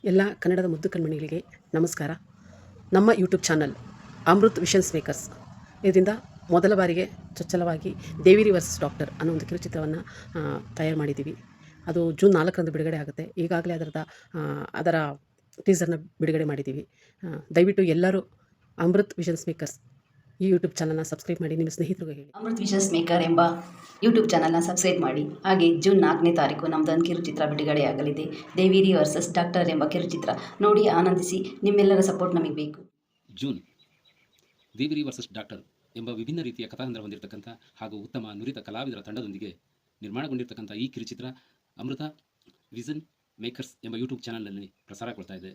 ಎಲ್ಲ ಕನ್ನಡದ ಮುದ್ದು ಕಣ್ಮಣಿಗಳಿಗೆ ನಮಸ್ಕಾರ. ನಮ್ಮ YouTube channel Amrit visions makers ಇದರಿಂದ ಮೊದಲ ಬಾರಿಗೆ ಚೊಚ್ಚಲವಾಗಿ ದೇವಿರಿ ವರ್ಸಸ್ ಡಾಕ್ಟರ್ ಅನ್ನೋ ಒಂದು ಕಿರುಚಿತ್ರವನ್ನು ತಯಾರು ಮಾಡಿದ್ದೀವಿ. ಅದು ಜೂನ್ 4ರಂದು ಬಿಡುಗಡೆ ಆಗುತ್ತೆ. ಈಗಾಗಲೇ ಅದರ ಟೀಸರ್ನ ಬಿಡುಗಡೆ ಮಾಡಿದ್ದೀವಿ. ದಯವಿಟ್ಟು ಎಲ್ಲರೂ ಅಮೃತ್ ವಿಷನ್ಸ್ ಮೇಕರ್ಸ್ ಈ ಯೂಟ್ಯೂಬ್ ಚಾನಲ್ನ ಸಬ್ಸ್ಕ್ರೈಬ್ ಮಾಡಿ, ನಿಮ್ಮ ಸ್ನೇಹಿತರಿಗೆ ಹೇಳಿ. ಅಮೃತ್ ವಿಷನ್ಸ್ ಮೇಕರ್ ಎಂಬ ಯೂಟ್ಯೂಬ್ ಚಾನಲ್ನ ಸಬ್ಸ್ಕ್ರೈಬ್ ಮಾಡಿ. ಹಾಗೆ ಜೂನ್ 4ನೇ ತಾರೀಕು ನಮ್ಮದೊಂದು ಕಿರುಚಿತ್ರ ಬಿಡುಗಡೆಯಾಗಲಿದೆ. ದೇವಿರಿ ವರ್ಸಸ್ ಡಾಕ್ಟರ್ ಎಂಬ ಕಿರುಚಿತ್ರ ನೋಡಿ ಆನಂದಿಸಿ. ನಿಮ್ಮೆಲ್ಲರ ಸಪೋರ್ಟ್ ನಮಗೆ ಬೇಕು. ಜೂನ್ ದೇವಿರಿ ವರ್ಸಸ್ ಡಾಕ್ಟರ್ ಎಂಬ ವಿಭಿನ್ನ ರೀತಿಯ ಕಥಾಂತರ ಹೊಂದಿರತಕ್ಕಂಥ ಹಾಗೂ ಉತ್ತಮ ನುರಿತ ಕಲಾವಿದರ ತಂಡದೊಂದಿಗೆ ನಿರ್ಮಾಣಗೊಂಡಿರ್ತಕ್ಕಂಥ ಈ ಕಿರುಚಿತ್ರ ಅಮೃತ ವಿಷನ್ ಮೇಕರ್ಸ್ ಎಂಬ ಯೂಟ್ಯೂಬ್ ಚಾನಲ್ನಲ್ಲಿ ಪ್ರಸಾರಗೊಳ್ತಾ ಇದೆ.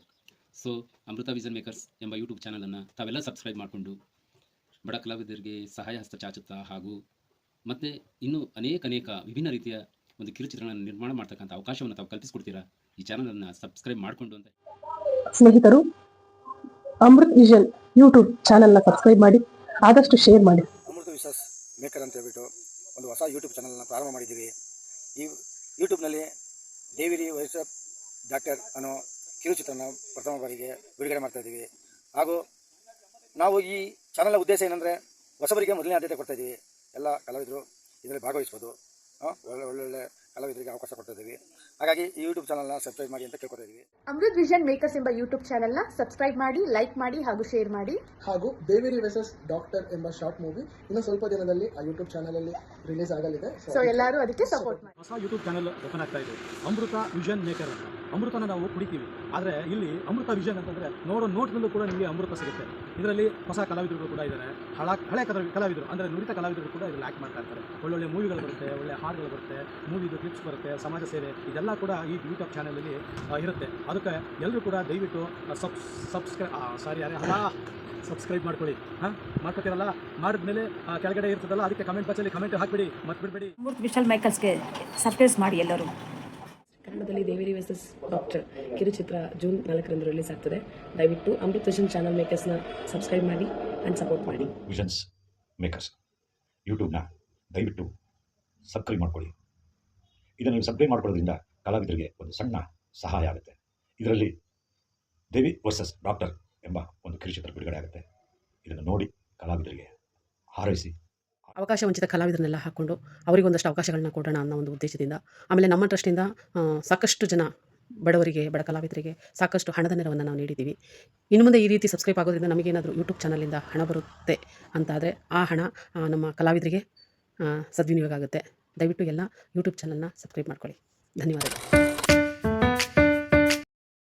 ಸೊ ಅಮೃತ ವಿಷನ್ ಮೇಕರ್ಸ್ ಎಂಬ ಯೂಟ್ಯೂಬ್ ಚಾನಲನ್ನು ತಾವೆಲ್ಲ ಸಬ್ಸ್ಕ್ರೈಬ್ ಮಾಡಿಕೊಂಡು ಬಡ ಕಲಾವಿದರಿಗೆ ಸಹಾಯ ಹಸ್ತ ಚಾಚುತ್ತಾ ಹಾಗೂ ಮತ್ತು ಇನ್ನೂ ಅನೇಕ ವಿಭಿನ್ನ ರೀತಿಯ ಒಂದು ಕಿರುಚಿತ್ರಗಳನ್ನು ನಿರ್ಮಾಣ ಮಾಡ್ತಕ್ಕಂಥ ಅವಕಾಶವನ್ನು ತಾವು ಕಲ್ಪಿಸಿಕೊಡ್ತೀರಾ ಈ ಚಾನಲನ್ನು ಸಬ್ಸ್ಕ್ರೈಬ್ ಮಾಡಿಕೊಂಡು ಅಂತ. ಸ್ನೇಹಿತರು, ಅಮೃತ್ ವಿಷನ್ ಯೂಟ್ಯೂಬ್ ಚಾನಲ್ನ ಸಬ್ಸ್ಕ್ರೈಬ್ ಮಾಡಿ, ಆದಷ್ಟು ಶೇರ್ ಮಾಡಿ. ಅಮೃತ ವಿಷಸ್ ಮೇಕರ್ ಅಂತ ಹೇಳ್ಬಿಟ್ಟು ಒಂದು ಹೊಸ ಯೂಟ್ಯೂಬ್ ಚಾನಲ್ನ ಪ್ರಾರಂಭ ಮಾಡಿದ್ದೀವಿ. ಈ ಯೂಟ್ಯೂಬ್ನಲ್ಲಿ ದೇವಿರಿ ವರ್ಸಸ್ ಡಾಕ್ಟರ್ ಅನ್ನೋ ಕಿರುಚಿತ್ರನ ಪ್ರಥಮ ಬಾರಿಗೆ ಬಿಡುಗಡೆ ಮಾಡ್ತಾ ಇದ್ದೀವಿ. ಹಾಗೂ ನಾವು ಈ ಚಾನಲ್ನ ಉದ್ದೇಶ ಏನಂದರೆ ಹೊಸಬರಿಗೆ ಮೊದಲನೇ ಆದ್ಯತೆ ಕೊಡ್ತಾ ಇದ್ದೀವಿ. ಎಲ್ಲ ಕಲಾವಿದರು ಇದರಲ್ಲಿ ಭಾಗವಹಿಸ್ಬೋದು. ಒಳ್ಳೊಳ್ಳೆ ಕಲಾವಿದರಿಗೆ ಅವಕಾಶ ಕೊಡ್ತಾ ಇದ್ದೀವಿ. ಹಾಗಾಗಿ ಈ ಯೂಟ್ಯೂಬ್ ಚಾನಲ್ನ ಸಬ್ಸ್ಕ್ರೈಬ್ ಮಾಡಿ ಅಂತ ಕೇಳ್ಕೊತಾ ಇದ್ದೀವಿ. ಅಮೃತ್ ವಿಷನ್ ಮೇಕರ್ಸ್ ಎಂಬ ಯೂಟ್ಯೂಬ್ ಚಾನಲ್ನ ಸಬ್ಸ್ಕ್ರೈಬ್ ಮಾಡಿ, ಲೈಕ್ ಮಾಡಿ ಹಾಗೂ ಶೇರ್ ಮಾಡಿ. ಹಾಗೂ ದೇವಿರಿ ವರ್ಸಸ್ ಡಾಕ್ಟರ್ ಎಂಬ ಶಾರ್ಟ್ ಮೂವಿ ಇನ್ನು ಸ್ವಲ್ಪ ದಿನದಲ್ಲಿ ಆ ಯೂಟ್ಯೂಬ್ ಚಾನಲಲ್ಲಿ ರಿಲೀಸ್ ಆಗಲಿದೆ. ಸೊ ಎಲ್ಲರೂ ಅದಕ್ಕೆ ಸಪೋರ್ಟ್ ಮಾಡಿ. ಹೊಸ ಯೂಟ್ಯೂಬ್ ಚಾನಲ್ ಓಪನ್ ಆಗ್ತಾ ಇದೆ, ಅಮೃತ ವಿಷನ್ ಮೇಕರ್ ಅಂತ. ಅಮೃತನ ನಾವು ಕುಡಿತೀವಿ, ಆದರೆ ಇಲ್ಲಿ ಅಮೃತ ವಿಷನ್ ಅಂತಂದರೆ ನೋಟ್ನಲ್ಲೂ ಕೂಡ ನಿಮಗೆ ಅಮೃತ ಸಿಗುತ್ತೆ. ಇದರಲ್ಲಿ ಹೊಸ ಕಲಾವಿದರು ಕೂಡ ಇದ್ದಾರೆ, ಹಳೆ ಕಲಾವಿದರು ಅಂದರೆ ನುರಿತ ಕಲಾವಿದರು ಕೂಡ ಇದರಲ್ಲಿ ಆ್ಯಕ್ಟ್ ಮಾಡ್ತಾ ಇರ್ತಾರೆ. ಒಳ್ಳೊಳ್ಳೆ ಮೂವಿಗಳು ಬರುತ್ತೆ, ಒಳ್ಳೆ ಹಾಡುಗಳು ಬರುತ್ತೆ, ಮೂವಿದು ಕ್ಲಿಪ್ಸ್ ಬರುತ್ತೆ, ಸಮಾಜ ಸೇವೆ ಇದೆಲ್ಲ ಕೂಡ ಈ ಯೂಟ್ಯೂಬ್ ಚಾನಲಲ್ಲಿ ಇರುತ್ತೆ. ಅದಕ್ಕೆ ಎಲ್ಲರೂ ಕೂಡ ದಯವಿಟ್ಟು ಸಬ್ಸ್ಕ್ರೈಬ್ ಮಾಡ್ಕೊಳ್ಳಿ. ಮಾಡ್ಕೊತೀರಲ್ಲ, ಮಾಡಿದ್ಮೇಲೆ ಕೆಳಗಡೆ ಇರ್ತದಲ್ಲ, ಅದಕ್ಕೆ ಕಮೆಂಟ್ ಬಾಕ್ಸಲ್ಲಿ ಕಮೆಂಟ್ ಹಾಕಿಬಿಡಿ, ಮತ್ಬಿಡ್ಬೇಡಿ. ಅಮೃತ್ ವಿಷನ್ ಮೇಕರ್ಸ್ಗೆ ಸಬ್ಸ್ಕ್ರೈಬ್ ಮಾಡಿ ಎಲ್ಲರೂ. ಕನ್ನಡದಲ್ಲಿ ದೇವಿರಿ ವರ್ಸಸ್ ಡಾಕ್ಟರ್ ಕಿರುಚಿತ್ರ ಜೂನ್ 4ರಂದು ರಿಲೀಸ್ ಆಗ್ತದೆ. ದಯವಿಟ್ಟು ಅಮೃತ್ ವಿಷನ್ ಚಾನಲ್ ಮೇಕರ್ಸ್ನ ಸಬ್ಸ್ಕ್ರೈಬ್ ಮಾಡಿ ಆ್ಯಂಡ್ ಸಪೋರ್ಟ್ ಮಾಡಿ. ವಿಷನ್ಸ್ ಮೇಕರ್ಸ್ ಯೂಟ್ಯೂಬ್ನ ದಯವಿಟ್ಟು ಸಬ್ಸ್ಕ್ರೈಬ್ ಮಾಡ್ಕೊಳ್ಳಿ. ಇದನ್ನು ನೀವು ಸಬ್ಸ್ಕ್ರೈಬ್ ಮಾಡ್ಕೊಳ್ಳೋದ್ರಿಂದ ಕಲಾವಿದರಿಗೆ ಒಂದು ಸಣ್ಣ ಸಹಾಯ ಆಗುತ್ತೆ. ಇದರಲ್ಲಿ ದೇವಿ ವರ್ಸಸ್ ಡಾಕ್ಟರ್ ಎಂಬ ಒಂದು ಕಿರುಚಿತ್ರ ಬಿಡುಗಡೆ ಆಗುತ್ತೆ. ಇದನ್ನು ನೋಡಿ ಕಲಾವಿದರಿಗೆ ಹಾರೈಸಿ. ಅವಕಾಶ ವಂಚಿತ ಕಲಾವಿದರನ್ನೆಲ್ಲ ಹಾಕ್ಕೊಂಡು ಅವರಿಗೊಂದಷ್ಟು ಅವಕಾಶಗಳನ್ನ ಕೊಡೋಣ ಅನ್ನೋ ಒಂದು ಉದ್ದೇಶದಿಂದ, ಆಮೇಲೆ ನಮ್ಮ ಟ್ರಸ್ಟಿಂದ ಸಾಕಷ್ಟು ಜನ ಬಡವರಿಗೆ, ಬಡ ಕಲಾವಿದರಿಗೆ ಸಾಕಷ್ಟು ಹಣದ ನೆರವನ್ನು ನಾವು ನೀಡಿದ್ದೀವಿ. ಇನ್ನು ಮುಂದೆ ಈ ರೀತಿ ಸಬ್ಸ್ಕ್ರೈಬ್ ಆಗೋದ್ರಿಂದ ನಮಗೇನಾದರೂ ಯೂಟ್ಯೂಬ್ ಚಾನಲಿಂದ ಹಣ ಬರುತ್ತೆ ಅಂತಾದರೆ ಆ ಹಣ ನಮ್ಮ ಕಲಾವಿದರಿಗೆ ಸದ್ವಿನಿಯೋಗ ಆಗುತ್ತೆ. ದಯವಿಟ್ಟು ಎಲ್ಲ ಯೂಟ್ಯೂಬ್ ಚಾನಲ್ನ ಸಬ್ಸ್ಕ್ರೈಬ್ ಮಾಡ್ಕೊಳ್ಳಿ. ಧನ್ಯವಾದಗಳು.